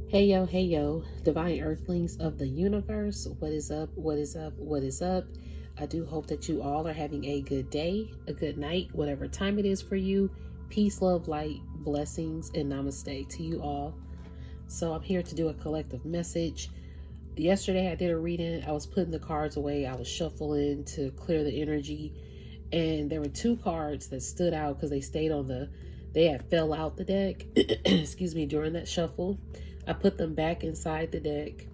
Hey yo, divine earthlings of the universe. What is up? What is up? What is up? I do hope that you all are having a good day, a good night, whatever time it is for you. Peace, love, light, blessings, and namaste to you all. So, I'm here to do a collective message. Yesterday, I did a reading. I was putting the cards away, I was shuffling to clear the energy, and there were two cards that stood out because they had fell out the deck, excuse me, during that shuffle. I put them back inside the deck,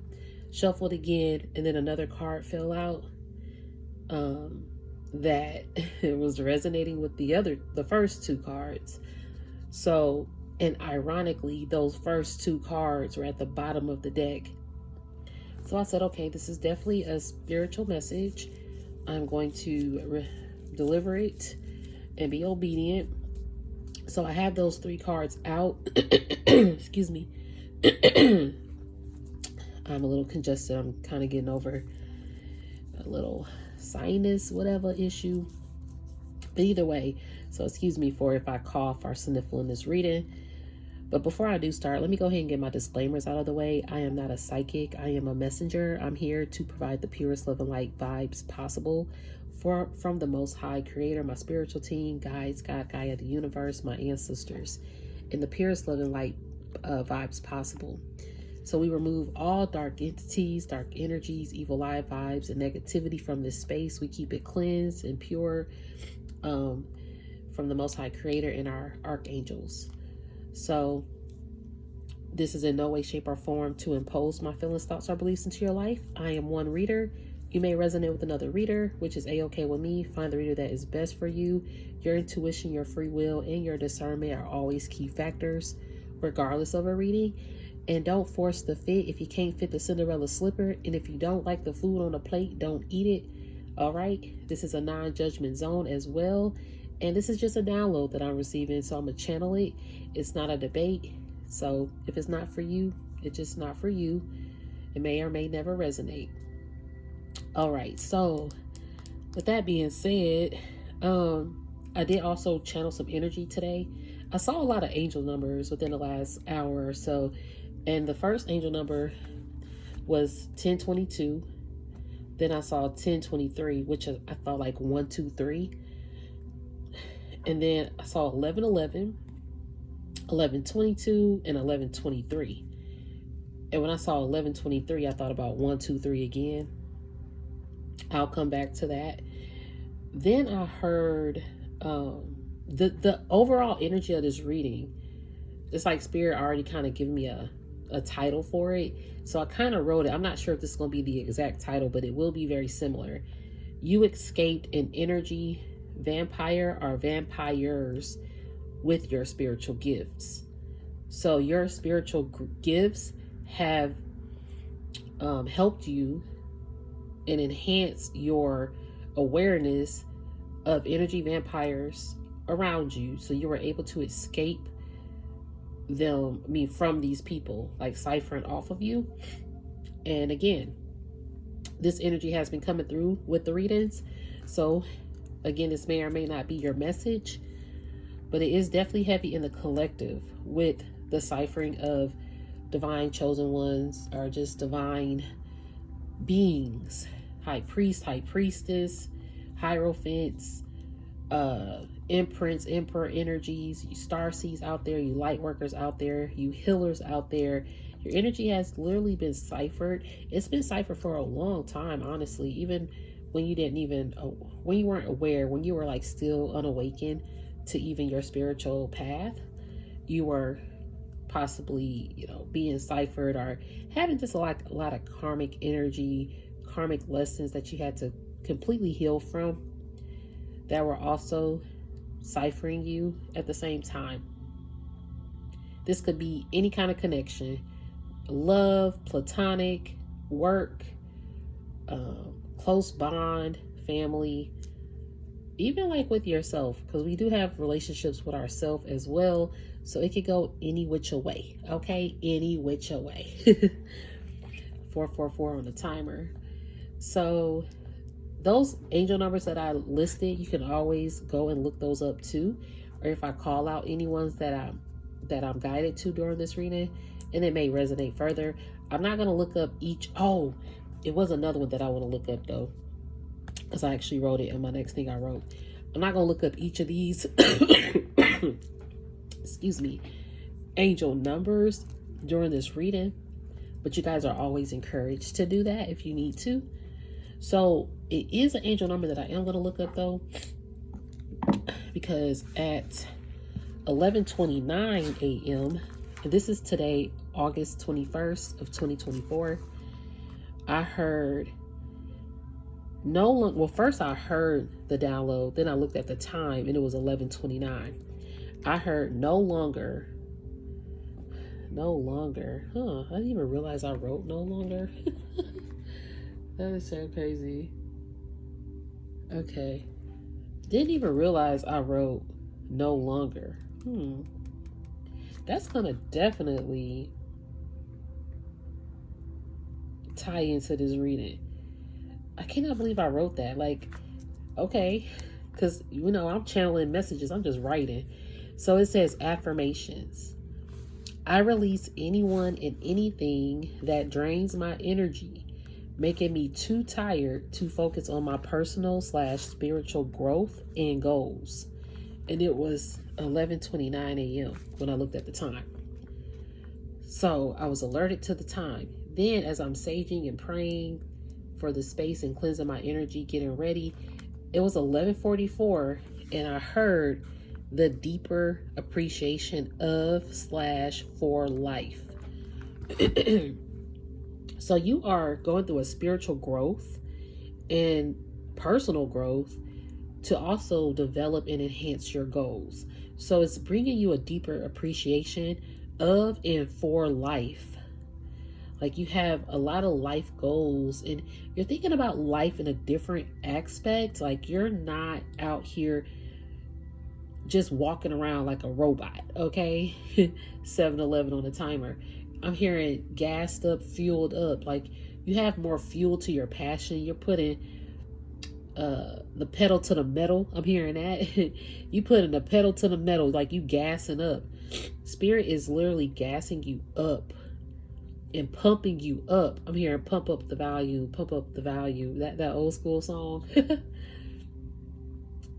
shuffled again, and then another card fell out that it was resonating with the first two cards. So, and ironically, those first two cards were at the bottom of the deck. So I said, okay, this is definitely a spiritual message. I'm going to deliver it and be obedient. So I have those three cards out. Excuse me. I'm a little congested. I'm kind of getting over a little sinus, whatever issue. But either way, so excuse me for if I cough or sniffle in this reading. But before I do start, let me go ahead and get my disclaimers out of the way. I am not a psychic. I am a messenger. I'm here to provide the purest love and light vibes possible from the Most High Creator, my spiritual team, guides, God, Gaia, the universe, my ancestors, in the purest love and light vibes possible. So we remove all dark entities, dark energies, evil eye vibes, and negativity from this space. We keep it cleansed and pure from the Most High Creator and our archangels. So this is in no way, shape, or form to impose my feelings, thoughts, or beliefs into your life. I am one reader. You may resonate with another reader, which is a-okay with me. Find the reader that is best for you. Your intuition, your free will, and your discernment are always key factors, regardless of a reading. And don't force the fit if you can't fit the Cinderella slipper. And if you don't like the food on the plate, don't eat it. All right. This is a non-judgment zone as well. And this is just a download that I'm receiving. So I'm going to channel it. It's not a debate. So if it's not for you, it's just not for you. It may or may never resonate. All right. So with that being said, I did also channel some energy today. I saw a lot of angel numbers within the last hour or so. And the first angel number was 1022. Then I saw 1023, which I thought like 1, 2, 3. And then I saw 1111, 1122, and 1123. And when I saw 1123, I thought about 1, 2, 3 again. I'll come back to that. Then I heard the overall energy of this reading. It's like Spirit already kind of gave me a title for it. So I kind of wrote it. I'm not sure if this is going to be the exact title, but it will be very similar. You escaped an energy vampire or vampires with your spiritual gifts. So your spiritual gifts have helped you and enhanced your awareness of energy vampires around you. So you were able to escape them, from these people, like ciphering off of you. And again, this energy has been coming through with the readings. So again, this may or may not be your message, but it is definitely heavy in the collective with the ciphering of divine chosen ones or just divine beings, high priest, high priestess, hierophants, imprints, emperor energies, you star seeds out there, you light workers out there, you healers out there. Your energy has literally been ciphered. It's been ciphered for a long time, honestly. Even when you when you weren't aware, when you were like still unawakened to even your spiritual path, you were possibly, being ciphered or having just a lot of karmic energy, karmic lessons that you had to completely heal from, that were also ciphering you at the same time. This could be any kind of connection: love, platonic, work, close bond, family, even like with yourself, because we do have relationships with ourselves as well. So it could go any which way. Okay, any which way. 444 on the timer. So those angel numbers that I listed, you can always go and look those up too. Or if I call out any ones that I'm guided to during this reading, and it may resonate further. I'm not going to look up each. Oh, it was another one that I want to look up though, because I actually wrote it in my next thing I wrote. I'm not going to look up each of these, excuse me, angel numbers during this reading, but you guys are always encouraged to do that if you need to. So it is an angel number that I am going to look up though, because at 11:29 a.m., and this is today, August 21st of 2024, I heard well, first I heard the download, then I looked at the time and it was 11:29. I heard no longer. I didn't even realize I wrote no longer. That is so crazy. Okay. Didn't even realize I wrote no longer. That's gonna definitely tie into this reading. I cannot believe I wrote that. Like, okay, because I'm channeling messages, I'm just writing. So it says affirmations. I release anyone and anything that drains my energy, making me too tired to focus on my personal/spiritual growth and goals. And it was 11:29 a.m. when I looked at the time. So I was alerted to the time. Then as I'm saging and praying for the space and cleansing my energy, getting ready, it was 11:44 and I heard the deeper appreciation of/for life. So you are going through a spiritual growth and personal growth to also develop and enhance your goals. So it's bringing you a deeper appreciation of and for life. Like you have a lot of life goals and you're thinking about life in a different aspect. Like you're not out here just walking around like a robot, okay? 7-Eleven on the timer. I'm hearing gassed up, fueled up. Like you have more fuel to your passion. You're putting the pedal to the metal. I'm hearing that. You putting the pedal to the metal, like you gassing up. Spirit is literally gassing you up and pumping you up. I'm hearing pump up the value, pump up the value. That old school song.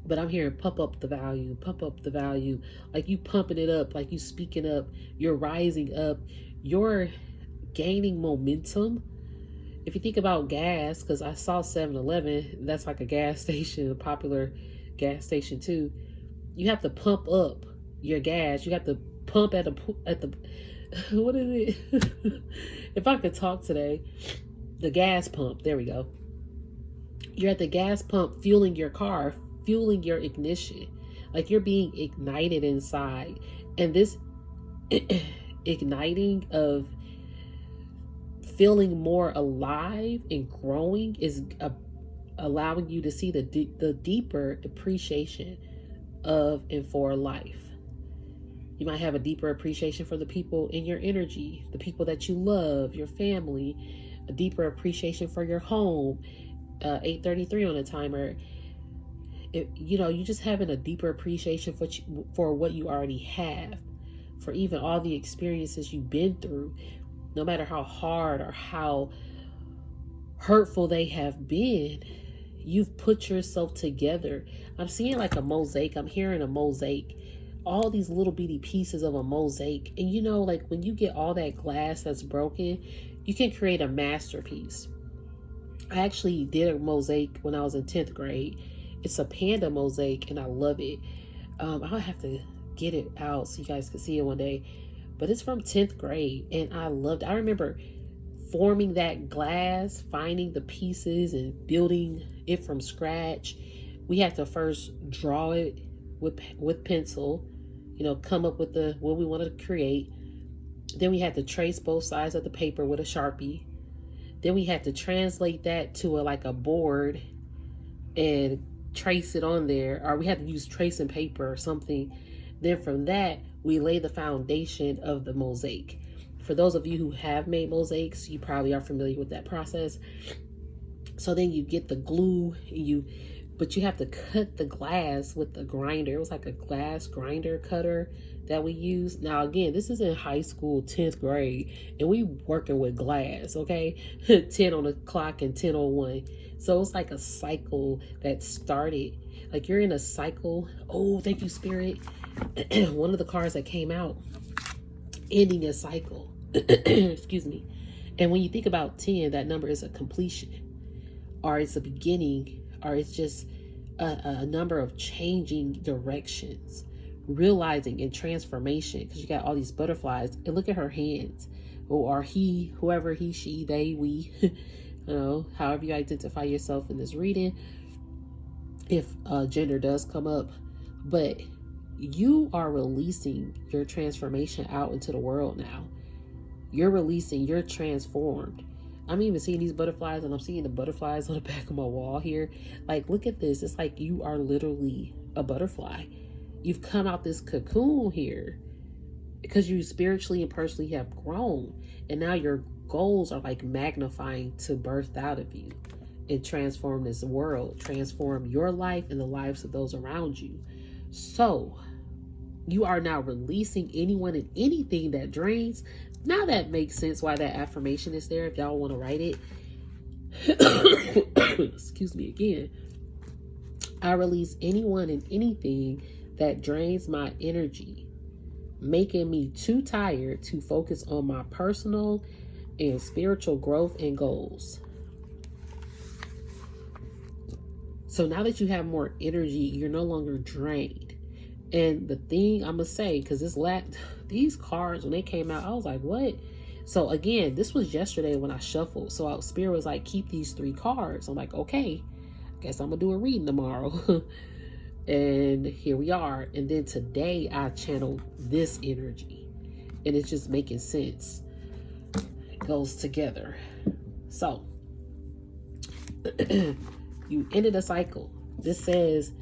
But I'm hearing pump up the value, pump up the value. Like you pumping it up, like you speaking up, you're rising up, you're gaining momentum. If you think about gas, because I saw 7-Eleven, that's like a gas station, a popular gas station too. You have to pump up your gas. You have to pump at the what is it? If I could talk today, the gas pump. There we go. You're at the gas pump, fueling your car, fueling your ignition. Like you're being ignited inside, and this igniting of feeling more alive and growing is allowing you to see the deeper appreciation of and for life. You might have a deeper appreciation for the people in your energy, the people that you love, your family, a deeper appreciation for your home. 8:33 on the timer. You just having a deeper appreciation for what you already have, for even all the experiences you've been through, no matter how hard or how hurtful they have been. You've put yourself together. I'm seeing like a mosaic. I'm hearing a mosaic. All these little bitty pieces of a mosaic. And like when you get all that glass that's broken, you can create a masterpiece. I actually did a mosaic when I was in 10th grade. It's a panda mosaic and I love it. I'll have to get it out so you guys can see it one day. But it's from 10th grade and I loved it. I remember forming that glass, finding the pieces and building it from scratch. We had to first draw it with pencil, come up with what we wanted to create. Then we had to trace both sides of the paper with a Sharpie. Then we had to translate that to a board and trace it on there, or we had to use tracing paper or something. Then from that, we lay the foundation of the mosaic. For those of you who have made mosaics, you probably are familiar with that process. So then you get the glue, and you but you have to cut the glass with the grinder. It was like a glass grinder cutter that we use. Now, again, this is in high school, 10th grade, and we working with glass, okay? 10 on the clock and 10:01. So it's like a cycle that started. Like you're in a cycle. Oh, thank you, Spirit. One of the cards that came out, ending a cycle. Excuse me. And when you think about 10, that number is a completion, or it's a beginning, or it's just a number of changing directions, realizing and transformation, because you got all these butterflies. And look at her hands, or he, whoever, he, she, they, we, however you identify yourself in this reading, if gender does come up. But you are releasing your transformation out into the world now. You're releasing, you're transformed. I'm even seeing these butterflies, and I'm seeing the butterflies on the back of my wall here. Like, look at this. It's like you are literally a butterfly. You've come out this cocoon here because you spiritually and personally have grown. And now your goals are like magnifying to birth out of you and transform this world, transform your life and the lives of those around you. So you are now releasing anyone and anything that drains. Now that makes sense why that affirmation is there, if y'all want to write it. Excuse me again. I release anyone and anything that drains my energy, making me too tired to focus on my personal and spiritual growth and goals. So now that you have more energy, you're no longer drained. And the thing I'm going to say, because these cards, when they came out, I was like, what? So again, this was yesterday when I shuffled. So Spirit was like, keep these 3 cards. I'm like, okay, I guess I'm going to do a reading tomorrow. And here we are. And then today I channeled this energy. And it's just making sense. It goes together. So, you ended a cycle. This says,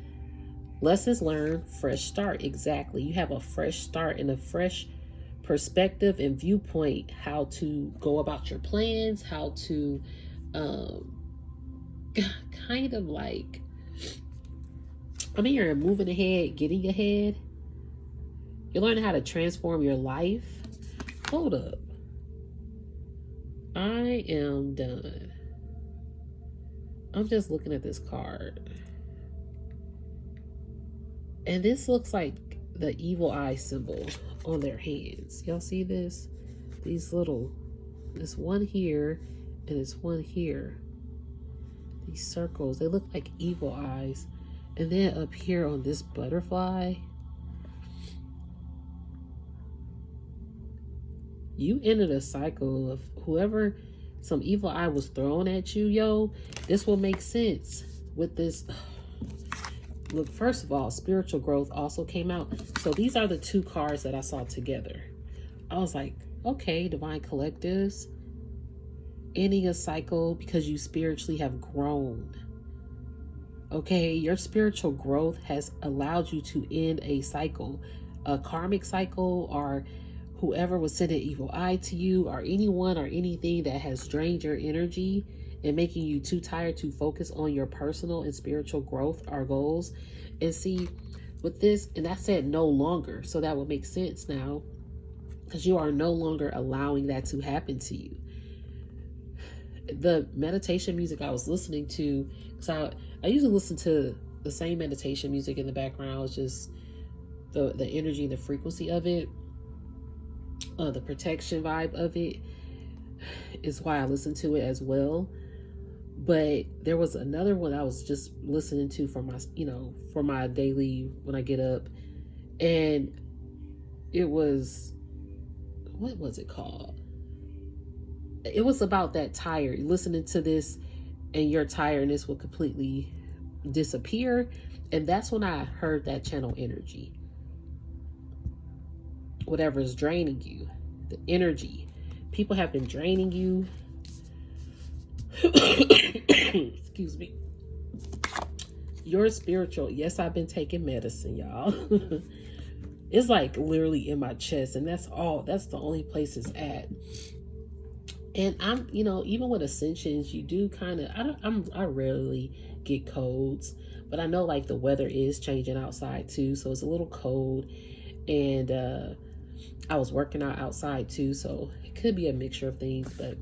lessons learned, fresh start. Exactly. You have a fresh start and a fresh perspective and viewpoint, how to go about your plans, how to kind of like, you're moving ahead, getting ahead. You're learning how to transform your life. Hold up. I am done. I'm just looking at this card. And this looks like the evil eye symbol on their hands. Y'all see this? This one here and this one here. These circles, they look like evil eyes. And then up here on this butterfly, you ended a cycle of whoever some evil eye was thrown at you, yo. This will make sense with this. Look, first of all, spiritual growth also came out. So these are the 2 cards that I saw together. I was like, okay, divine collectives, ending a cycle because you spiritually have grown. Okay, your spiritual growth has allowed you to end a cycle, a karmic cycle, or whoever was sending an evil eye to you, or anyone or anything that has drained your energy and making you too tired to focus on your personal and spiritual growth or goals. And see, with this, and that said no longer, so that would make sense now, because you are no longer allowing that to happen to you. The meditation music I was listening to, so I usually listen to the same meditation music in the background. It's just the energy and the frequency of it, the protection vibe of it is why I listen to it as well. But there was another one I was just listening to for my daily when I get up, and it was, what was it called? It was about that tired, listening to this and your tiredness will completely disappear. And that's when I heard that channel energy. Whatever is draining you, the energy. People have been draining you. Excuse me. Your spiritual, yes, I've been taking medicine, y'all. It's like literally in my chest, and that's the only place it's at. And I'm, even with ascensions, you do kind of, I rarely get codes, But I know like the weather is changing outside too, so it's a little cold. And I was working out outside too, so it could be a mixture of things. But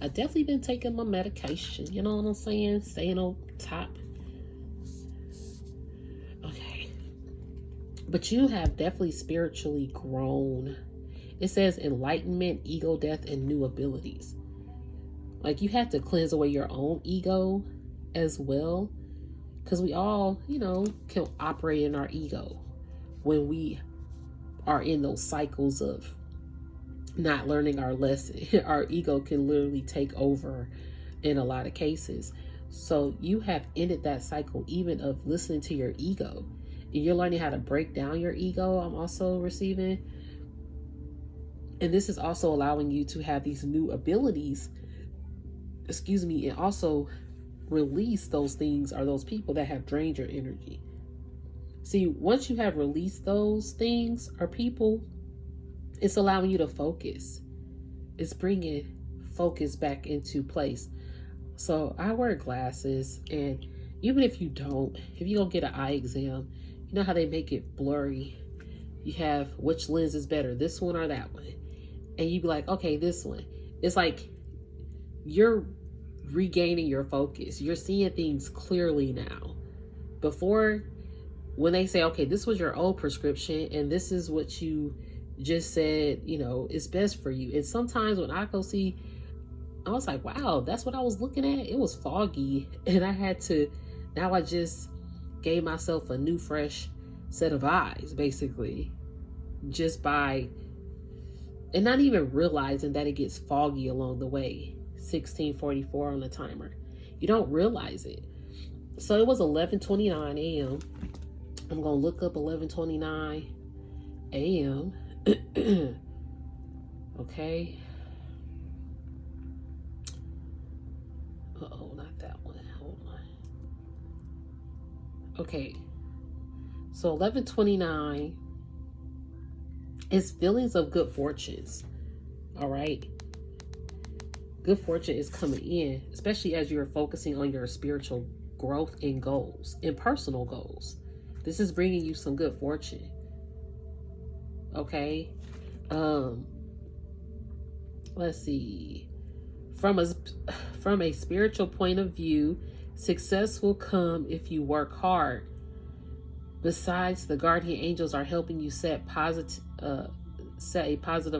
I definitely been taking my medication. You know what I'm saying? Staying on top. Okay. But you have definitely spiritually grown. It says enlightenment, ego death, and new abilities. Like you have to cleanse away your own ego as well. Because we all, you know, can operate in our ego when we are in those cycles of not learning our lesson. Our ego can literally take over in a lot of cases. So you have ended that cycle even of listening to your ego. And you're learning how to break down your ego, I'm also receiving. And this is also allowing you to have these new abilities, and also release those things or those people that have drained your energy. See, once you have released those things or people, it's allowing you to focus. It's bringing focus back into place. So I wear glasses, and even if you don't, if you don't get an eye exam, you know how they make it blurry. You have which lens is better, this one or that one. And you be like, okay, this one. It's like you're regaining your focus. You're seeing things clearly now. Before, when they say, okay, this was your old prescription and this is what you just said, you know, is best for you. And sometimes when I go see, I was like, wow, that's what I was looking at. It was foggy. And now I just gave myself a new, fresh set of eyes, basically, just by, and not even realizing that it gets foggy along the way. 16:44 on the timer. You don't realize it. So it was 11:29 a.m. I'm gonna look up 11:29 a.m. Okay. Uh-oh, not that one. Hold on. Okay. So 11:29 is feelings of good fortunes. All right. Good fortune is coming in, especially as you're focusing on your spiritual growth and goals and personal goals. This is bringing you some good fortune. Okay. Let's see. From a spiritual point of view, success will come if you work hard. Besides, the guardian angels are helping you set a positive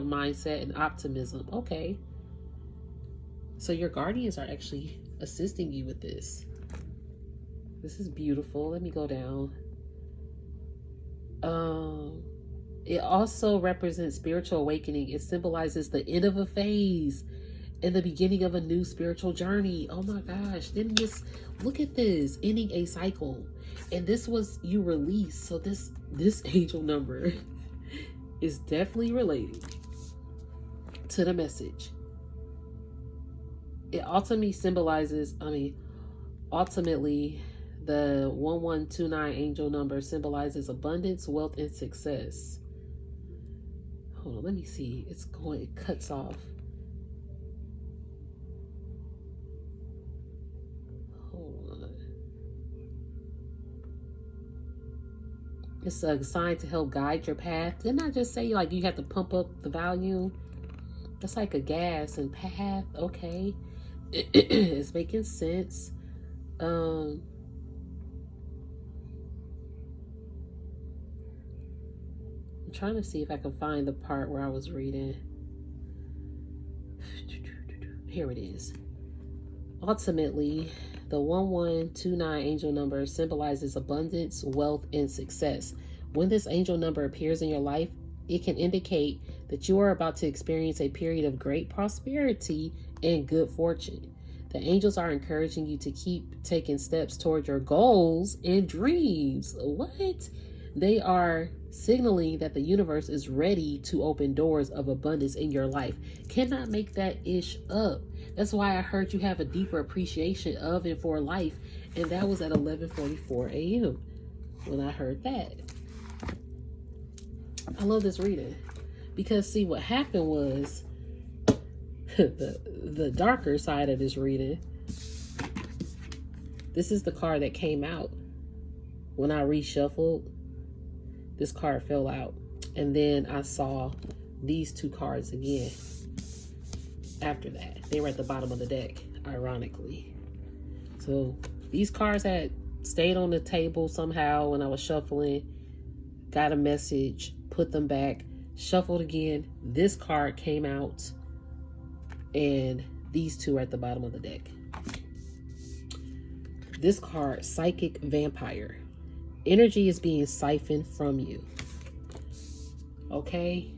mindset and optimism. Okay. So your guardians are actually assisting you with this. This is beautiful. Let me go down. It also represents spiritual awakening. It symbolizes the end of a phase and the beginning of a new spiritual journey. Oh my gosh. Look at this, ending a cycle. And this was you released. So this angel number is definitely related to the message. It ultimately the 1129 angel number symbolizes abundance, wealth, and success. Hold on, let me see. It cuts off. Hold on. It's a sign to help guide your path. Didn't I just say like you have to pump up the volume? That's like a gas and path. Okay. It's making sense. I'm trying to see if I can find the part where I was reading. Here it is. Ultimately, the 1129 angel number symbolizes abundance, wealth, and success. When this angel number appears in your life, it can indicate that you are about to experience a period of great prosperity and good fortune. The angels are encouraging you to keep taking steps toward your goals and dreams. What? They are signaling that the universe is ready to open doors of abundance in your life. Cannot make that ish up. That's why I heard you have a deeper appreciation of and for life. And that was at 11:44 a.m. when I heard that. I love this reading. Because see, what happened was the darker side of this reading. This is the card that came out. when I reshuffled, this card fell out. And then I saw these two cards again after that. They were at the bottom of the deck, ironically. So these cards had stayed on the table somehow when I was shuffling, got a message, put them back, shuffled again. This card came out, and these two are at the bottom of the deck. This card, Psychic Vampire. Energy is being siphoned from you. Okay?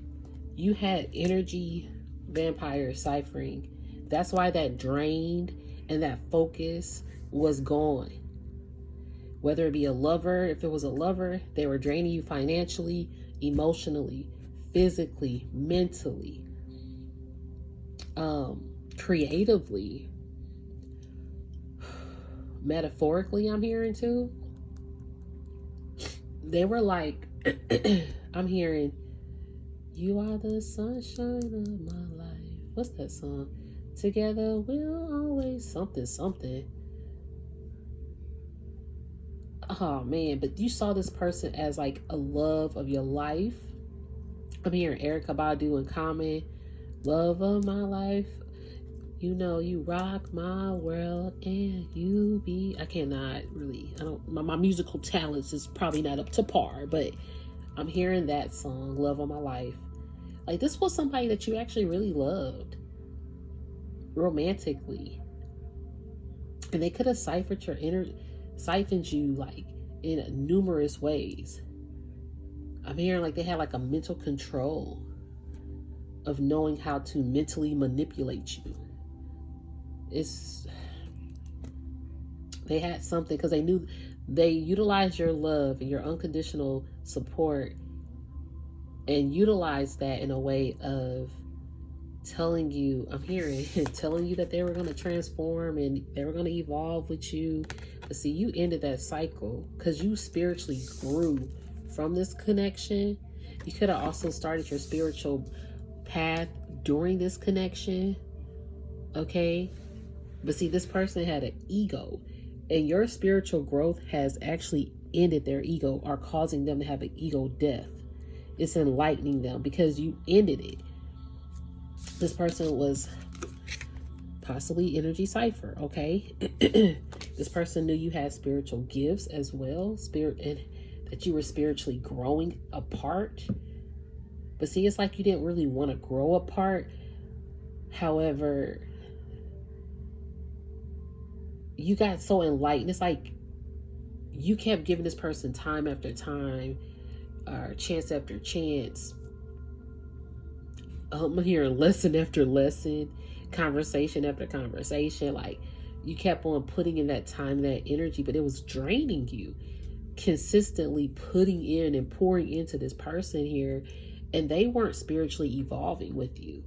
You had energy vampire ciphering. That's why that drained and that focus was gone. Whether it be a lover, if it was a lover, they were draining you financially, emotionally, physically, mentally, creatively, metaphorically, I'm hearing too. They were like, I'm hearing, you are the sunshine of my life. What's that song? Together we'll always something. Oh man, but you saw this person as like a love of your life. I'm hearing Erykah Badu in Common, love of my life. You know, you rock my world and you be, I cannot really, my musical talents is probably not up to par, but I'm hearing that song, love of my life. Like, this was somebody that you actually really loved romantically. And they could have siphoned you like in numerous ways. I'm hearing like they had like a mental control of knowing how to mentally manipulate you. They had something because they knew they utilized your love and your unconditional support and utilized that in a way of telling you, I'm hearing, telling you that they were going to transform and they were going to evolve with you. But see, you ended that cycle because you spiritually grew from this connection. You could have also started your spiritual path during this connection. Okay? But see, this person had an ego, and your spiritual growth has actually ended their ego or causing them to have an ego death. It's enlightening them because you ended it. This person was possibly energy cipher, okay? This person knew you had spiritual gifts as well, and that you were spiritually growing apart. But see, it's like you didn't really want to grow apart. However, you got so enlightened. It's like you kept giving this person time after time, chance after chance. I'm hearing lesson after lesson, conversation after conversation. Like, you kept on putting in that time, that energy, but it was draining you. Consistently putting in and pouring into this person here, and they weren't spiritually evolving with you.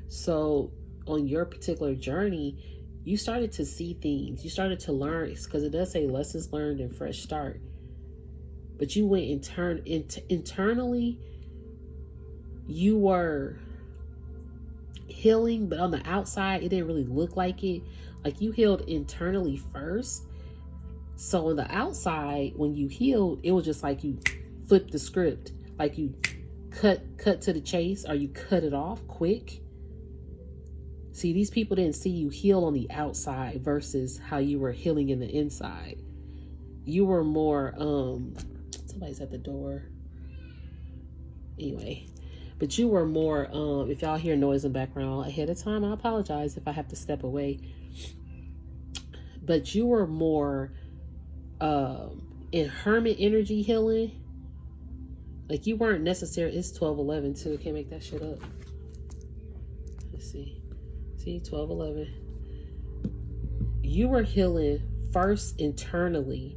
So on your particular journey, you started to see things. You started to learn, because it does say lessons learned and fresh start. But you went internally, you were healing, but on the outside, it didn't really look like it. Like, you healed internally first. So on the outside, when you healed, it was just like you flipped the script. Like you cut to the chase, or you cut it off quick. See, these people didn't see you heal on the outside versus how you were healing in the inside. You were more, somebody's at the door. Anyway, but you were more, if y'all hear noise in the background ahead of time, I apologize if I have to step away. But you were more in hermit energy healing. Like, you weren't necessarily, it's 12:11 too. Can't make that shit up. Let's see. See, 12:11. You were healing first internally,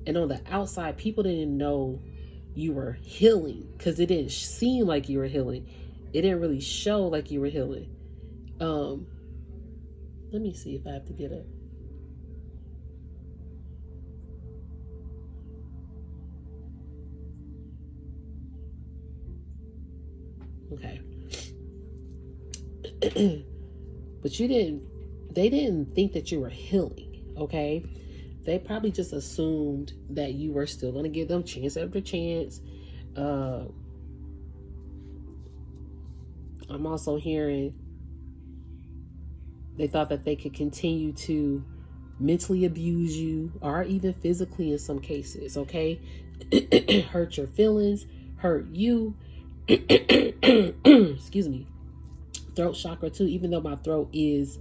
and on the outside, people didn't know you were healing because it didn't seem like you were healing. It didn't really show like you were healing. Let me see if I have to get up. Okay. But they didn't think that you were healing, okay? they probably just assumed that you were still going to give them chance after chance. I'm also hearing they thought that they could continue to mentally abuse you, or even physically in some cases, okay? Hurt your feelings, hurt you. Excuse me. Throat chakra too, even though my throat is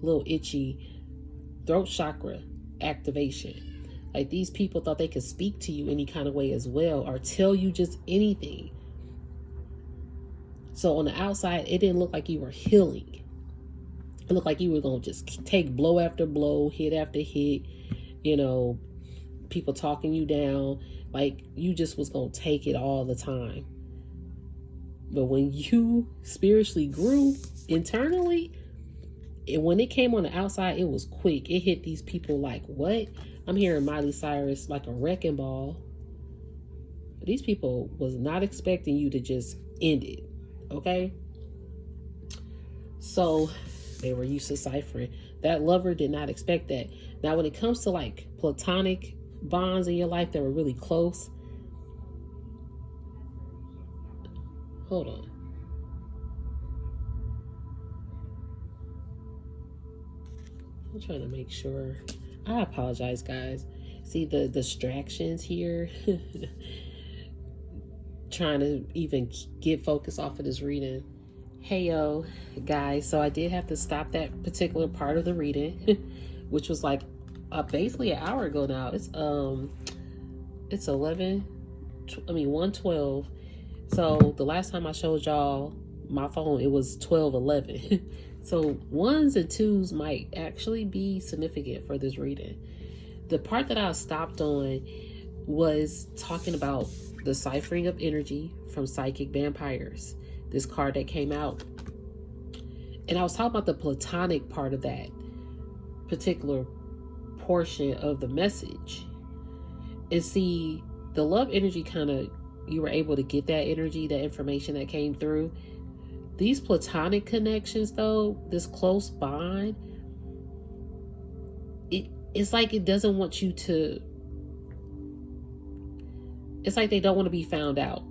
a little itchy. Throat chakra activation. Like, these people thought they could speak to you any kind of way as well, or tell you just anything. So on the outside, it didn't look like you were healing. It looked like you were going to just take blow after blow, hit after hit, you know, people talking you down. Like, you just was going to take it all the time. But when you spiritually grew internally, and when it came on the outside, it was quick. It hit these people like, what? I'm hearing Miley Cyrus like a wrecking ball. But these people was not expecting you to just end it. Okay? So they were used to ciphering. That lover did not expect that. Now, when it comes to like platonic bonds in your life that were really close, hold on. I'm trying to make sure. I apologize, guys. See the distractions here. Trying to even get focus off of this reading. Hey, yo, guys. So I did have to stop that particular part of the reading, which was like basically an hour ago now. It's 1:12. So the last time I showed y'all my phone, it was 12:11. So ones and twos might actually be significant for this reading. The part that I stopped on was talking about the ciphering of energy from psychic vampires. This card that came out. And I was talking about the platonic part of that particular portion of the message. And see, the love energy kind of, you were able to get that energy, that information that came through. These platonic connections, though, this close bond, it's like it doesn't want you to, it's like they don't want to be found out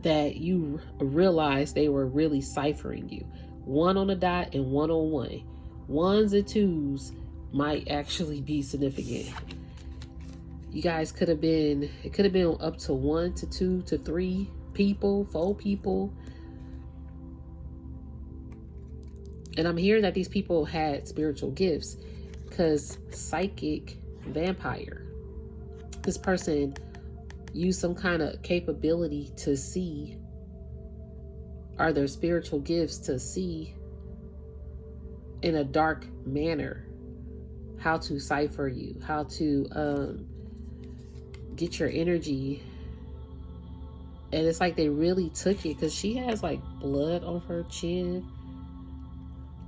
that you realize they were really ciphering you. One on a dot and one on one. Ones and twos might actually be significant. You guys could have been, it could have been up to 1 to 2 to 3 people, 4 people. And I'm hearing that these people had spiritual gifts, because psychic vampire, this person used some kind of capability to see, or their spiritual gifts to see in a dark manner how to cipher you, how to get your energy. And it's like they really took it, because she has like blood on her chin.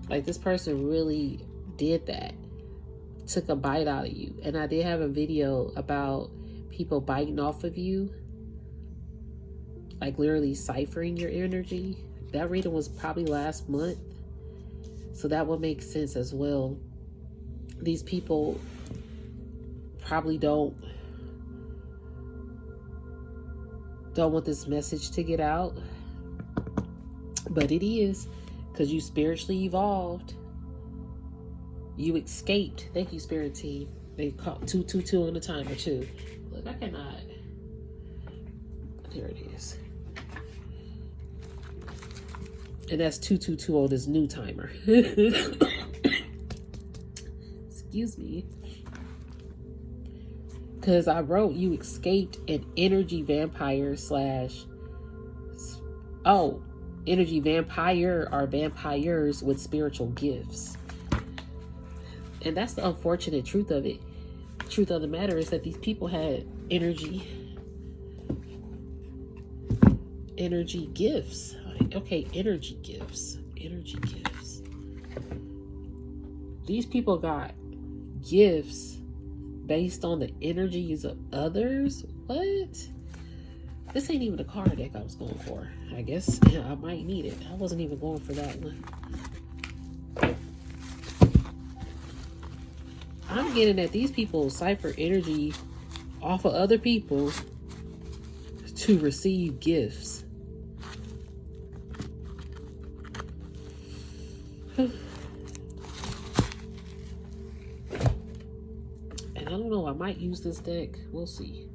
Like, this person really did that. Took a bite out of you. And I did have a video about people biting off of you. Like, literally ciphering your energy. That reading was probably last month. So that would make sense as well. These people probably don't want this message to get out. But it is. Because you spiritually evolved. You escaped. Thank you, Spirit Team. They caught 222 on the timer too. Look, I cannot. There it is. And that's 222 on this new timer. Excuse me. Because I wrote you escaped an energy vampire / energy vampire or vampires with spiritual gifts. And that's the unfortunate truth of it. Truth of the matter is that these people had energy gifts. Okay, energy gifts. These people got gifts based on the energies of others. What? This ain't even the card deck I was going for. I guess I might need it. I wasn't even going for that one. I'm I'm getting that these people cipher energy off of other people to receive gifts. And I don't know, I might use this deck. We'll see.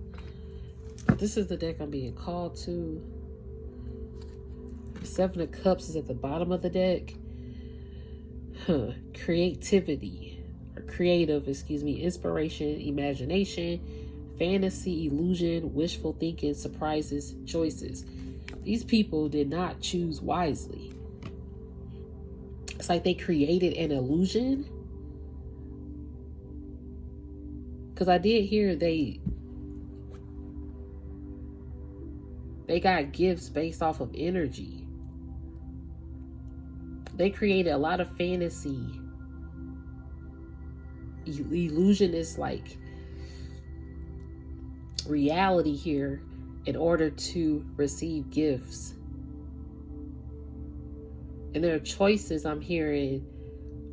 But this is the deck I'm being called to. The Seven of Cups is at the bottom of the deck. Creativity, or creative, inspiration, imagination, fantasy, illusion, wishful thinking, surprises, choices. These people did not choose wisely. It's like they created an illusion. Because I did hear they got gifts based off of energy. They created a lot of fantasy. Illusion is like reality here in order to receive gifts. And their choices, I'm hearing,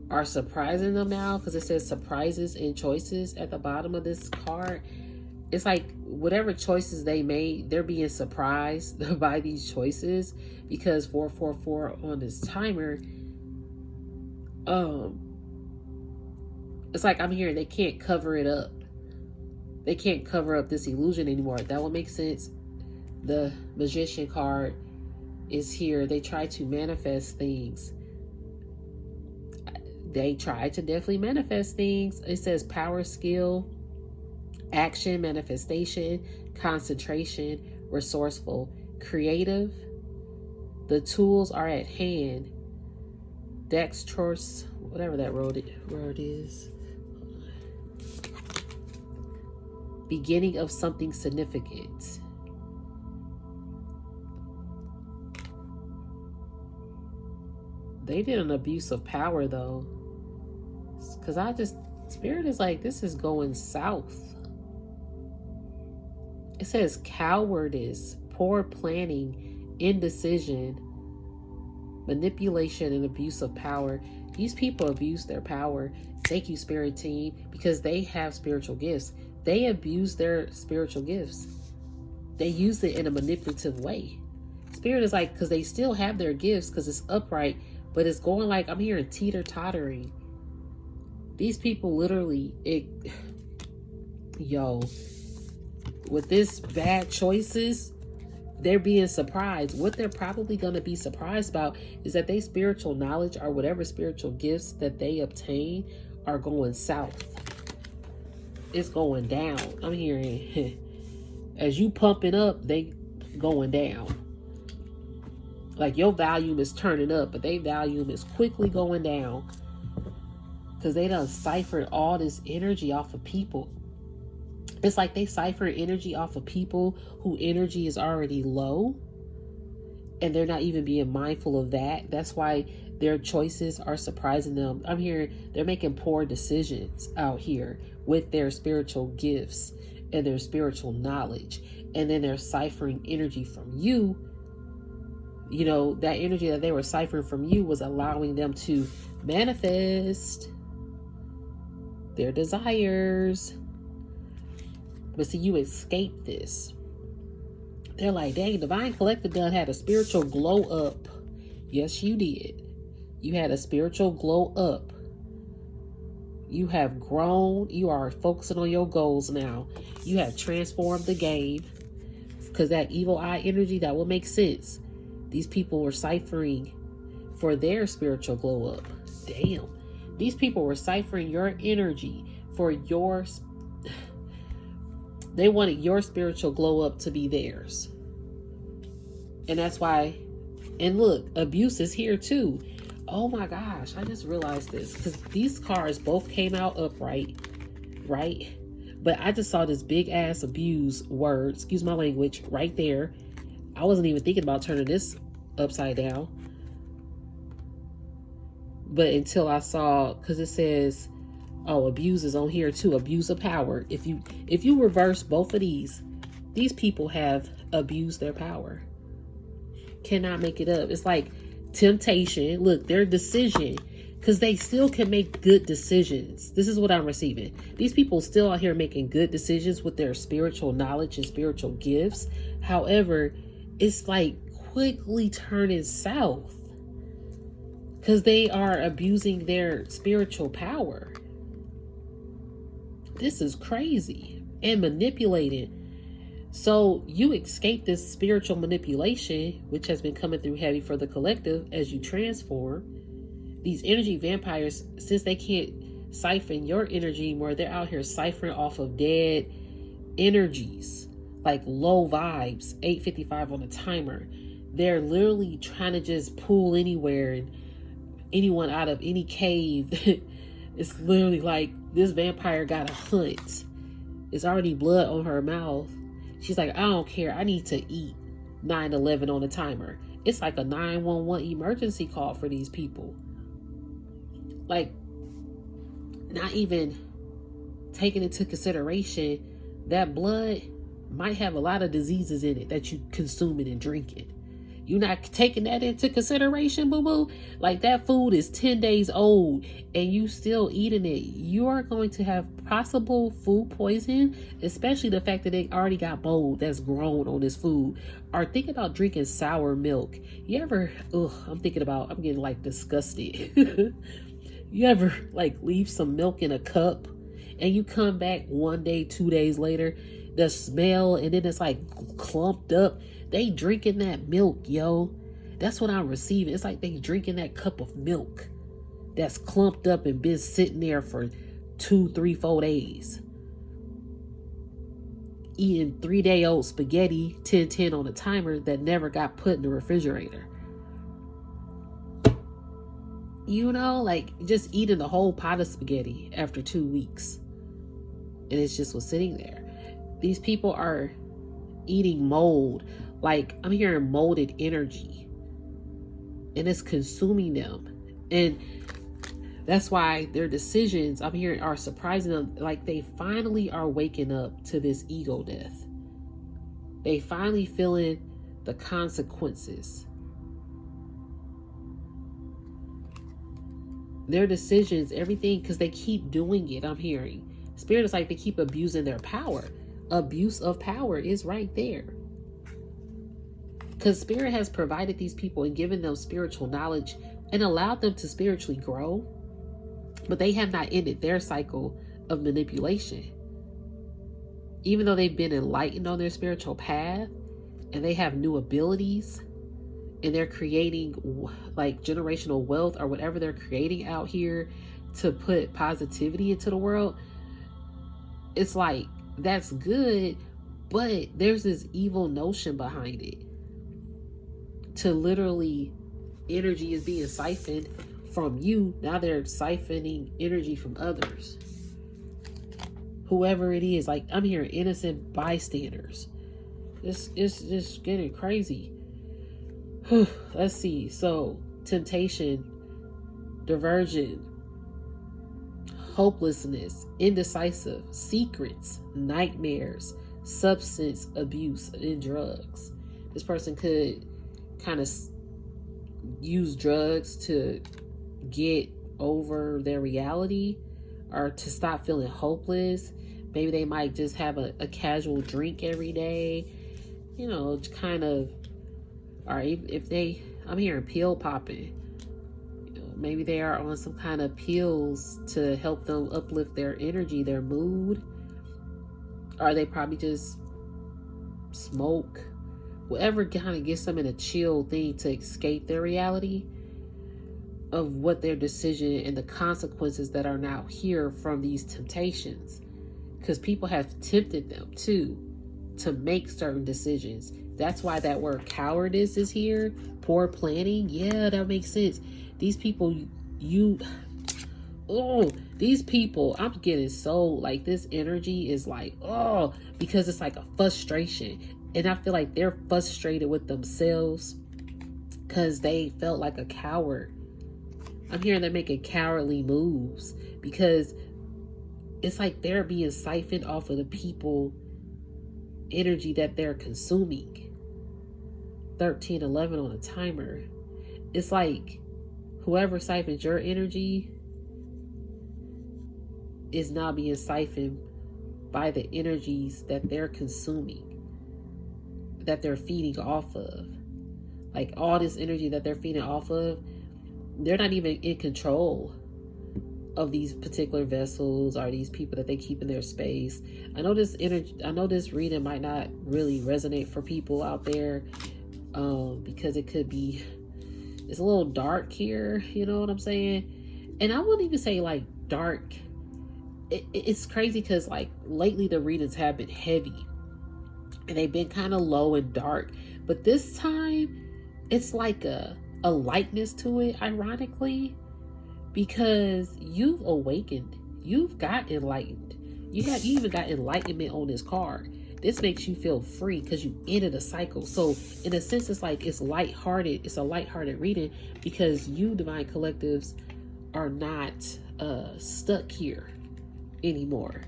are surprising them now, because it says surprises and choices at the bottom of this card. It's like whatever choices they made, they're being surprised by these choices, because 444 on this timer, it's like I'm hearing they can't cover it up. They can't cover up this illusion anymore. That would make sense. The Magician card is here. They try to manifest things. They try to definitely manifest things. It says power, skill, action, manifestation, concentration, resourceful, creative. The tools are at hand. Dexterous, whatever that word is. Beginning of something significant. They did an abuse of power though. Because Spirit is like, this is going south. It says cowardice, poor planning, indecision, manipulation, and abuse of power. These people abuse their power. Thank you, Spirit team, because they have spiritual gifts. They abuse their spiritual gifts. They use it in a manipulative way. Spirit is like, because they still have their gifts, because it's upright, but it's going like, I'm hearing teeter-tottering. These people literally, with this bad choices, they're being surprised. What they're probably going to be surprised about is that their spiritual knowledge or whatever spiritual gifts that they obtain are going south. It's going down. I'm hearing as you pumping up, they going down. Like your volume is turning up, but their volume is quickly going down. Because they done ciphered all this energy off of people. It's like they cipher energy off of people who energy is already low. And they're not even being mindful of that. That's why their choices are surprising them. I'm hearing they're making poor decisions out here with their spiritual gifts and their spiritual knowledge. And then they're ciphering energy from you. You know, that energy that they were ciphering from you was allowing them to manifest their desires. But see, you escaped this. They're like, dang, Divine Collective done had a spiritual glow up. Yes, you did. You had a spiritual glow up. You have grown. You are focusing on your goals now. You have transformed the game. Because that evil eye energy, that will make sense. These people were ciphering for their spiritual glow up. Damn. These people were ciphering your energy for your... They wanted your spiritual glow up to be theirs. And that's why... And look, abuse is here too. Oh my gosh, I just realized this. Because these cards both came out upright, right? But I just saw this big ass abuse word, excuse my language, right there. I wasn't even thinking about turning this upside down. But until I saw, because it says, oh, abuse is on here too. Abuse of power. If you reverse both of these people have abused their power. Cannot make it up. It's like temptation. Look, their decision. because they still can make good decisions. This is what I'm receiving. These people still out here making good decisions with their spiritual knowledge and spiritual gifts. However, it's like quickly turning south because they are abusing their spiritual power. This is crazy and manipulating. So you escape this spiritual manipulation, which has been coming through heavy for the collective as you transform. These energy vampires, since they can't siphon your energy anymore, they're out here siphoning off of dead energies, like low vibes, 8:55 on a timer. They're literally trying to just pull anywhere and anyone out of any cave. It's literally like this vampire got a hunt. It's already blood on her mouth. She's like, I don't care. I need to eat. 9:11 on a timer. It's like a 911 emergency call for these people. Like, not even taking into consideration that blood might have a lot of diseases in it that you consuming and drinking. You're not taking that into consideration, boo-boo. Like, that food is 10 days old and you still eating it. You are going to have possible food poison, especially the fact that they already got mold that's grown on this food. Or think about drinking sour milk. You ever, I'm getting like disgusted. You ever like leave some milk in a cup and you come back 1 day, 2 days later, the smell, and then it's like clumped up. They drinking that milk, yo. That's what I'm receiving. It's like they drinking that cup of milk that's clumped up and been sitting there for 2, 3, 4 days. Eating 3-day-old spaghetti, 10-10 on a timer that never got put in the refrigerator. You know, like just eating the whole pot of spaghetti after 2 weeks. And it's just was sitting there. These people are eating mold. Like, I'm hearing molded energy. And it's consuming them. And that's why their decisions, I'm hearing, are surprising them. Like, they finally are waking up to this ego death. They finally feeling the consequences. Their decisions, everything, because they keep doing it, I'm hearing. Spirit is like they keep abusing their power. Abuse of power is right there. Because Spirit has provided these people and given them spiritual knowledge and allowed them to spiritually grow. But they have not ended their cycle of manipulation. Even though they've been enlightened on their spiritual path and they have new abilities and they're creating like generational wealth or whatever they're creating out here to put positivity into the world, it's like, that's good, but there's this evil notion behind it. To literally, energy is being siphoned from you. Now they're siphoning energy from others. Whoever it is, like I'm hearing innocent bystanders. It's just getting crazy. Let's see. So, temptation, diversion, hopelessness, indecisive, secrets, nightmares, substance abuse, and drugs. This person could kind of use drugs to get over their reality or to stop feeling hopeless. Maybe they might just have a casual drink every day, you know, kind of, or if they, I'm hearing pill popping. Maybe they are on some kind of pills to help them uplift their energy, their mood. Or they probably just smoke. Whatever kind of gets them in a chill thing to escape their reality of what their decision and the consequences that are now here from these temptations. Because people have tempted them too to make certain decisions. That's why that word cowardice is here. Poor planning. Yeah, that makes sense. These people, these people, I'm getting so, like, this energy is like, because it's like a frustration. And I feel like they're frustrated with themselves because they felt like a coward. I'm hearing they're making cowardly moves because it's like they're being siphoned off of the people energy that they're consuming. 13:11 on a timer. It's like, whoever siphoned your energy is now being siphoned by the energies that they're consuming, that they're feeding off of. Like all this energy that they're feeding off of, they're not even in control of these particular vessels or these people that they keep in their space. I know this reading might not really resonate for people out there, because it could be, it's a little dark here, you know what I'm saying? And I wouldn't even say like dark. It's crazy because like lately the readings have been heavy and they've been kind of low and dark, but this time it's like a lightness to it, ironically, because you've awakened, you've got enlightened, you even got enlightenment on this card. This makes you feel free because you ended a cycle. So in a sense, it's like it's lighthearted. It's a lighthearted reading because you divine collectives are not stuck here anymore.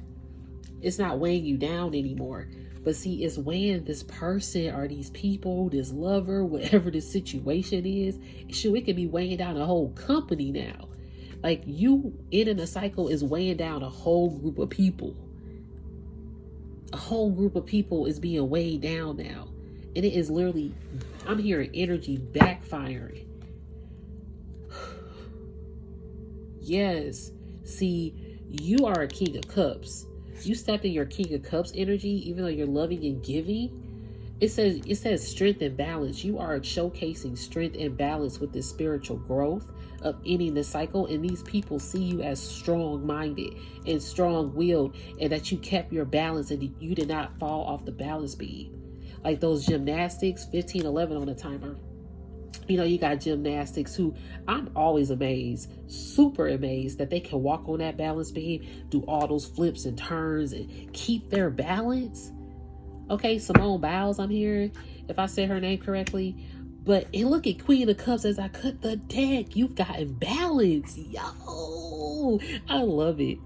It's not weighing you down anymore. But see, it's weighing this person or these people, this lover, whatever the situation is. Shoot, it could be weighing down a whole company now. Like you ending a cycle is weighing down a whole group of people. A whole group of people is being weighed down now. And it is literally, I'm hearing energy backfiring. Yes. See, you are a King of Cups. You step in your King of Cups energy, even though you're loving and giving. It says strength and balance. You are showcasing strength and balance with this spiritual growth of ending the cycle. And these people see you as strong-minded and strong-willed, and that you kept your balance and you did not fall off the balance beam. Like those gymnastics, 15-11 on the timer. You know, you got gymnastics who I'm always amazed, super amazed that they can walk on that balance beam, do all those flips and turns and keep their balance. Okay, Simone Biles, I'm hearing, if I said her name correctly. But and look at Queen of Cups as I cut the deck. You've gotten balance. Yo, I love it.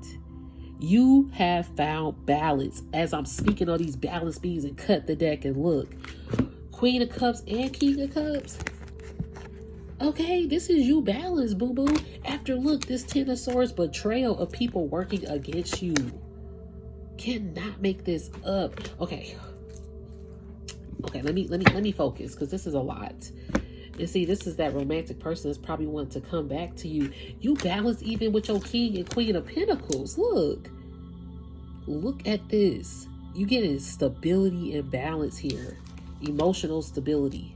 You have found balance as I'm speaking on these balance beams and cut the deck. And look, Queen of Cups and King of Cups. Okay, this is you balance, boo-boo. After, look, this Ten of Swords betrayal of people working against you. Cannot make this up. Okay, let me focus, because this is a lot. And see, this is that romantic person that's probably wanting to come back to you. You balance even with your King and Queen of Pentacles. Look at this. You get stability and balance here. Emotional stability.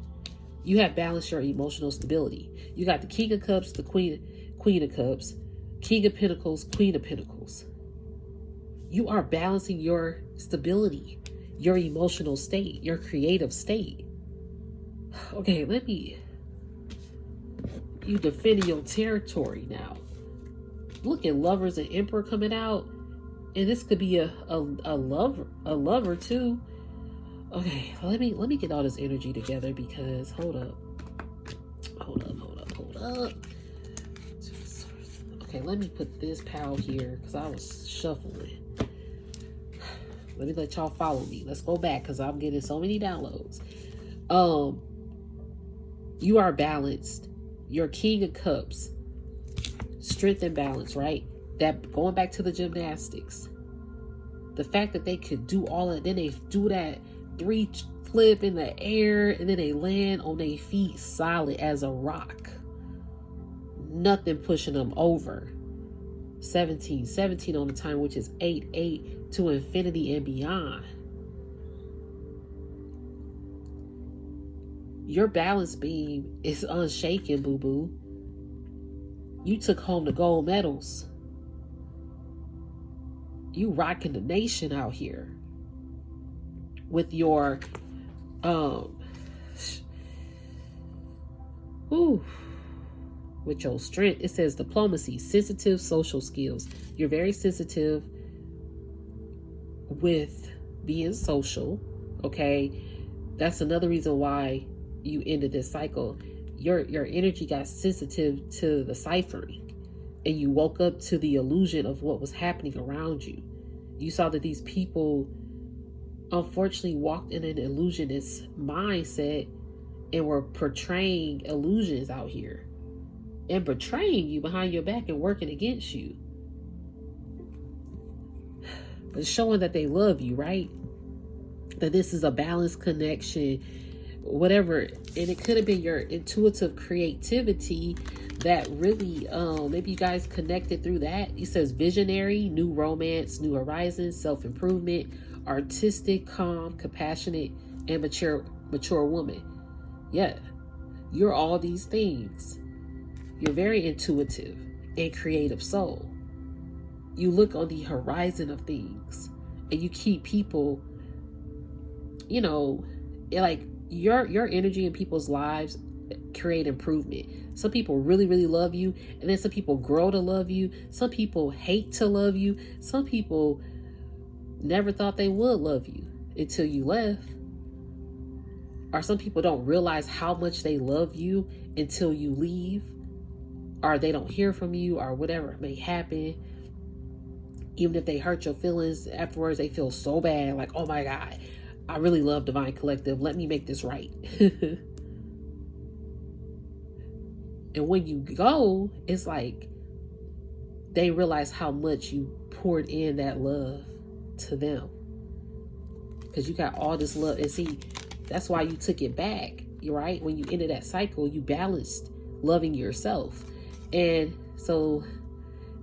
You have balanced your emotional stability. You got the King of Cups, the Queen of Cups, King of Pentacles, Queen of Pentacles. You are balancing your stability, your emotional state, your creative state. Okay, you defending your territory now. Look at Lovers and Emperor coming out. And this could be a lover too. Okay, let me get all this energy together, because hold up. Okay, let me put this pal here because I was shuffling. Let me let y'all follow me. Let's go back because I'm getting so many downloads. You are balanced. Your King of Cups, strength and balance, right? That going back to the gymnastics. The fact that they could do all of it, then they do that 3 flip in the air, and then they land on their feet solid as a rock. Nothing pushing them over. 17 on the time, which is 8 to infinity and beyond. Your balance beam is unshaken, boo-boo. You took home the gold medals. You rocking the nation out here with your with your strength. It says diplomacy, sensitive social skills. You're very sensitive with being social. Okay, that's another reason why you ended this cycle. Your energy got sensitive to the ciphering, and you woke up to the illusion of what was happening around you. You saw that these people unfortunately walked in an illusionist mindset and were portraying illusions out here. and betraying you behind your back and working against you. But showing that they love you, right? That this is a balanced connection, whatever. And it could have been your intuitive creativity that really, maybe you guys connected through that. It says visionary, new romance, new horizons, self-improvement, artistic, calm, compassionate, and mature woman. Yeah, you're all these things. You're very intuitive and creative soul. You look on the horizon of things, and you keep people, you know, like your energy in people's lives create improvement. Some people really, really love you, and then some people grow to love you. Some people hate to love you. Some people never thought they would love you until you left. Or some people don't realize how much they love you until you leave, or they don't hear from you, or whatever may happen. Even if they hurt your feelings afterwards, they feel so bad, like, oh my God, I really love Divine Collective. Let me make this right. And when you go, it's like they realize how much you poured in that love to them. Because you got all this love. And see, that's why you took it back, right? When you ended that cycle, you balanced loving yourself. And so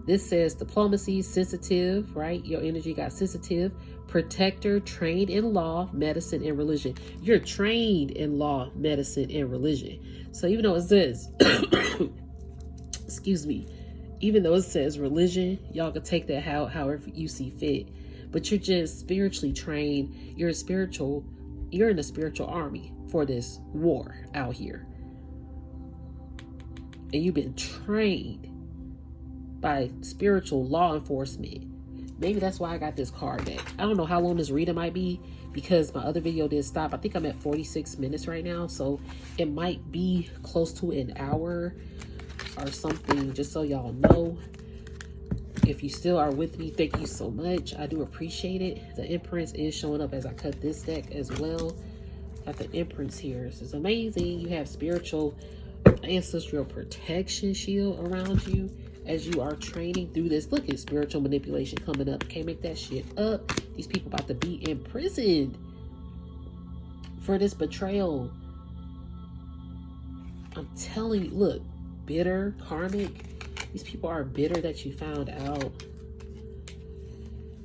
this says diplomacy, sensitive, right? Your energy got sensitive. Protector, trained in law, medicine, and religion. You're trained in law, medicine, and religion. So even though it says, excuse me, even though it says religion, y'all can take that however you see fit. But you're just spiritually trained. You're in the spiritual army for this war out here. And you've been trained by spiritual law enforcement. Maybe that's why I got this card deck. I don't know how long this reading might be, because my other video did stop. I think I'm at 46 minutes right now, so it might be close to an hour or something, just so y'all know. If you still are with me, thank you so much. I do appreciate it. The imprints is showing up as I cut this deck as well. Got the imprints here. This is amazing. You have spiritual ancestral protection shield around you as you are training through this. Look at spiritual manipulation coming up. Can't make that shit up. These people about to be imprisoned for this betrayal. I'm telling you, look, bitter, karmic. These people are bitter that you found out.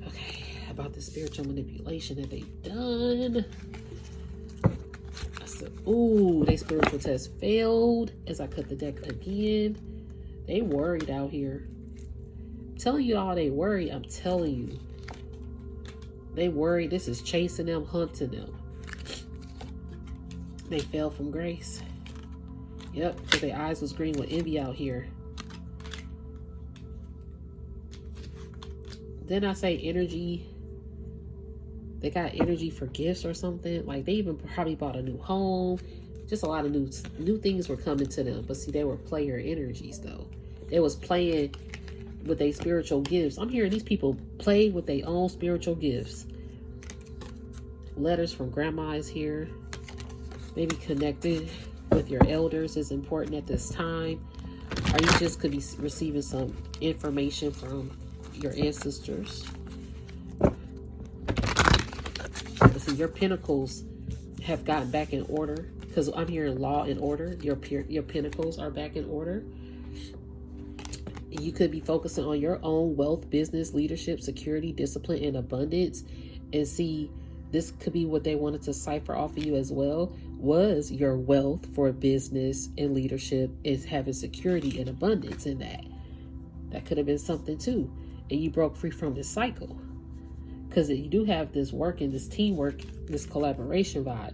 Okay, about the spiritual manipulation that they've done. I said, ooh, they spiritual test failed as I cut the deck again. They worried out here. I'm telling you all, they worried. I'm telling you. They worried. This is chasing them, hunting them. They fell from grace. Yep, because their eyes was green with envy out here. Then I say energy. They got energy for gifts or something. Like they even probably bought a new home. Just a lot of new things were coming to them. But see, they were player energies though. They was playing with their spiritual gifts. I'm hearing these people play with their own spiritual gifts. Letters from grandma is here. Maybe connected with your elders is important at this time. Or you just could be receiving some information from your ancestors. But see, your pentacles have gotten back in order, because I'm hearing law and order. Your pentacles are back in order. You could be focusing on your own wealth, business, leadership, security, discipline, and abundance. And see, this could be what they wanted to cipher off of you as well, was your wealth for business and leadership is having security and abundance in that. That could have been something too. And you broke free from this cycle. Because you do have this work and this teamwork, this collaboration vibe.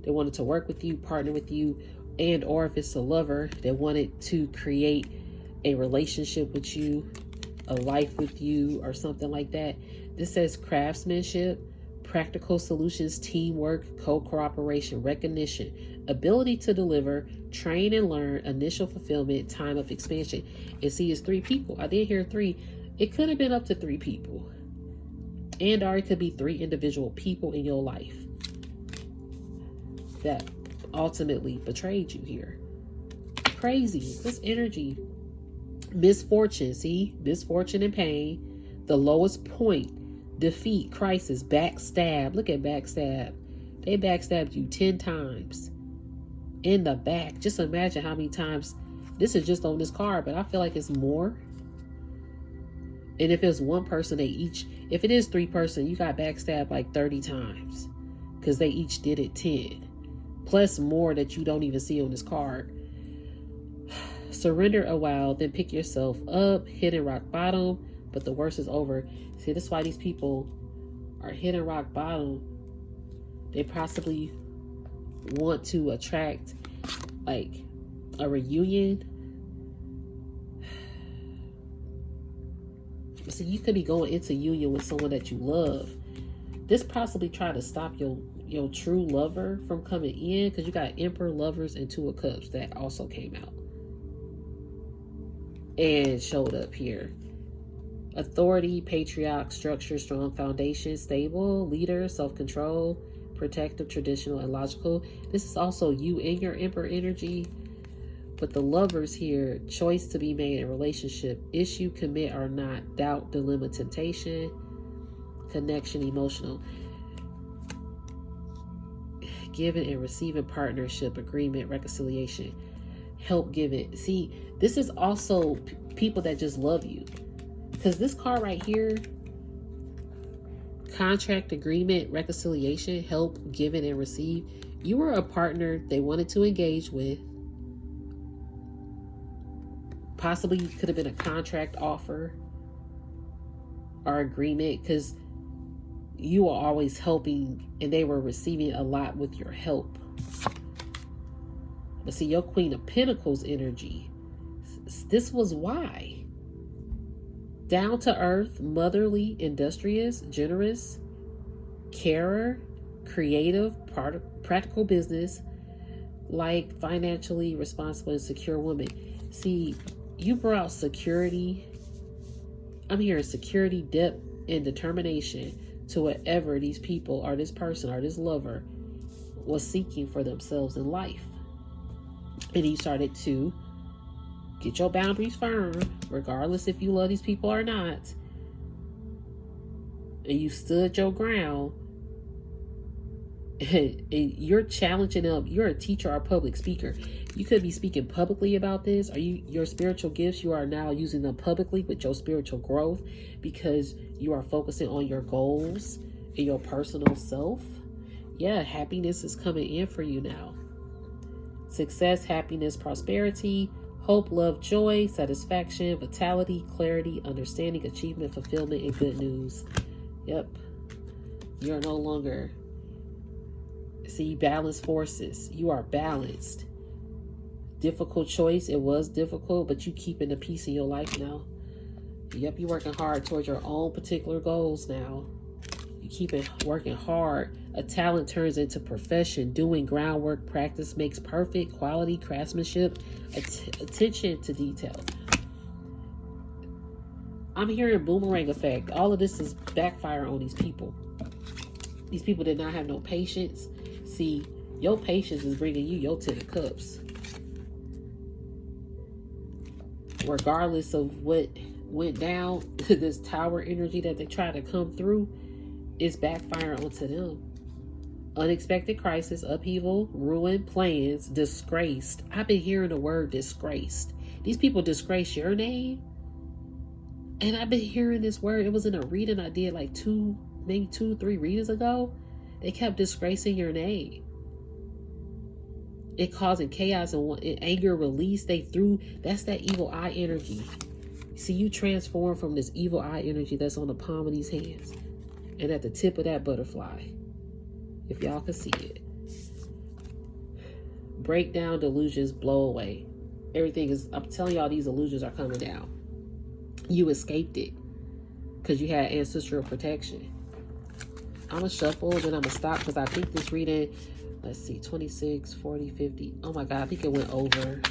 They wanted to work with you, partner with you, and or if it's a lover, they wanted to create a relationship with you, a life with you, or something like that. This says craftsmanship, practical solutions, teamwork, co-cooperation, recognition, ability to deliver, train and learn, initial fulfillment, time of expansion. And see, it's 3 people. I did hear 3. It could have been up to 3 people. And or it could be 3 individual people in your life that ultimately betrayed you here. crazy. This energy. Misfortune, see? Misfortune and pain. The lowest point. Defeat, crisis, backstab. Look at backstab. They backstabbed you 10 times. In the back. Just imagine how many times. This is just on this card, but I feel like it's more. And if it's one person, they each, if it is 3 person, you got backstabbed like 30 times. Because they each did it 10. Plus more that you don't even see on this card. Surrender a while, then pick yourself up, hitting rock bottom, but the worst is over. See, that's why these people are hitting rock bottom. They possibly want to attract like a reunion. See, you could be going into union with someone that you love. This possibly try to stop your true lover from coming in, because you got Emperor, Lovers, and 2 of Cups that also came out and showed up here. Authority, patriarch, structure, strong foundation, stable, leader, self-control, protective, traditional, and logical. This is also you in your Emperor energy. But the Lovers here, choice to be made in relationship, issue, commit or not, doubt, dilemma, temptation, connection, emotional, giving and receiving, partnership, agreement, reconciliation, help giving. See, this is also people that just love you. Because this card right here, contract, agreement, reconciliation, help, given and receive. You were a partner they wanted to engage with. Possibly could have been a contract offer or agreement, because you were always helping and they were receiving a lot with your help. But see, your Queen of Pentacles energy, this was why. Down to earth, motherly, industrious, generous, carer, creative, practical business, like financially responsible and secure woman. See, you brought security. I'm hearing security, depth, and determination to whatever these people or this person or this lover was seeking for themselves in life. And you started to get your boundaries firm, regardless if you love these people or not. And you stood your ground. And you're challenging them. You're a teacher or a public speaker. You could be speaking publicly about this. Or your spiritual gifts, you are now using them publicly with your spiritual growth, because you are focusing on your goals and your personal self. Yeah, happiness is coming in for you now. Success, happiness, prosperity, hope, love, joy, satisfaction, vitality, clarity, understanding, achievement, fulfillment, and good news. Yep. You're no longer... See, balanced forces. You are balanced. Difficult choice. It was difficult, but you keeping the peace in your life now. Yep, you're working hard towards your own particular goals now. You keep working hard. A talent turns into profession. Doing groundwork, practice makes perfect. Quality, craftsmanship, attention to detail. I'm hearing boomerang effect. All of this is backfire on these people. These people did not have no patience. See, your patience is bringing you your 10 of Cups. Regardless of what went down, this tower energy that they try to come through is backfiring onto them. Unexpected crisis, upheaval, ruin, plans, disgraced. I've been hearing the word disgraced. These people disgrace your name. And I've been hearing this word. It was in a reading I did like 3 readings ago. They kept disgracing your name. It causing chaos and anger release. That's that evil eye energy. See, you transform from this evil eye energy that's on the palm of these hands and at the tip of that butterfly. If y'all can see it. Break down, delusions, blow away. Everything is, I'm telling y'all, these illusions are coming down. You escaped it because you had ancestral protection. I'm going to shuffle, then I'm going to stop, because I think this reading, let's see, 26, 40, 50. Oh my God, I think it went over.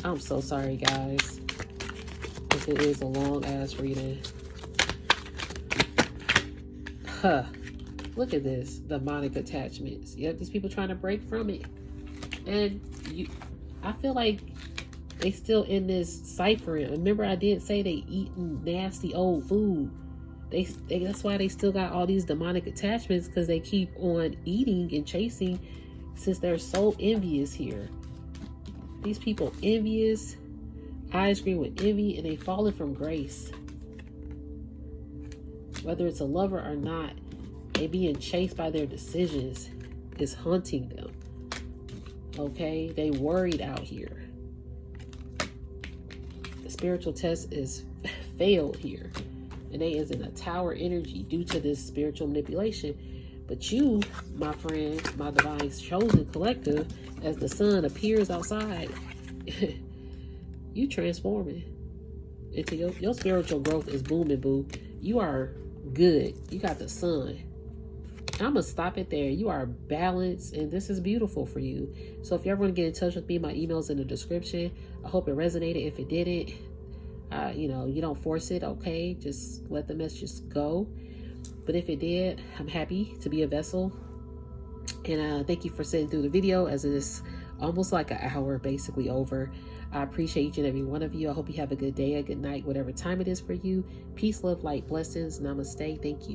I'm so sorry, guys, if it is a long ass reading. Look at this. Demonic attachments. Yep, these people trying to break from it. And I feel like They still in this ciphering. Remember, I did say they eating nasty old food. They that's why they still got all these demonic attachments, because they keep on eating and chasing, since they're so envious here. These people envious, eyes green with envy, and they falling from grace. Whether it's a lover or not, they being chased by their decisions is hunting them. Okay, they worried out here. The spiritual test is failed here, and they is in a tower energy due to this spiritual manipulation. But you, my friend, my divine chosen collective, as the sun appears outside, you transforming into your spiritual growth is booming, boo. You are good. You got the sun. I'm gonna stop it there. You are balanced, and this is beautiful for you. So if you ever want to get in touch with me, my email's in the description. I hope it resonated. If it didn't, you don't force it. Okay, just let the messages go. But if it did, I'm happy to be a vessel. And thank you for sitting through the video, as it is almost like an hour basically over. I appreciate each and every one of you. I hope you have a good day, a good night, whatever time it is for you. Peace, love, light, blessings. Namaste. Thank you.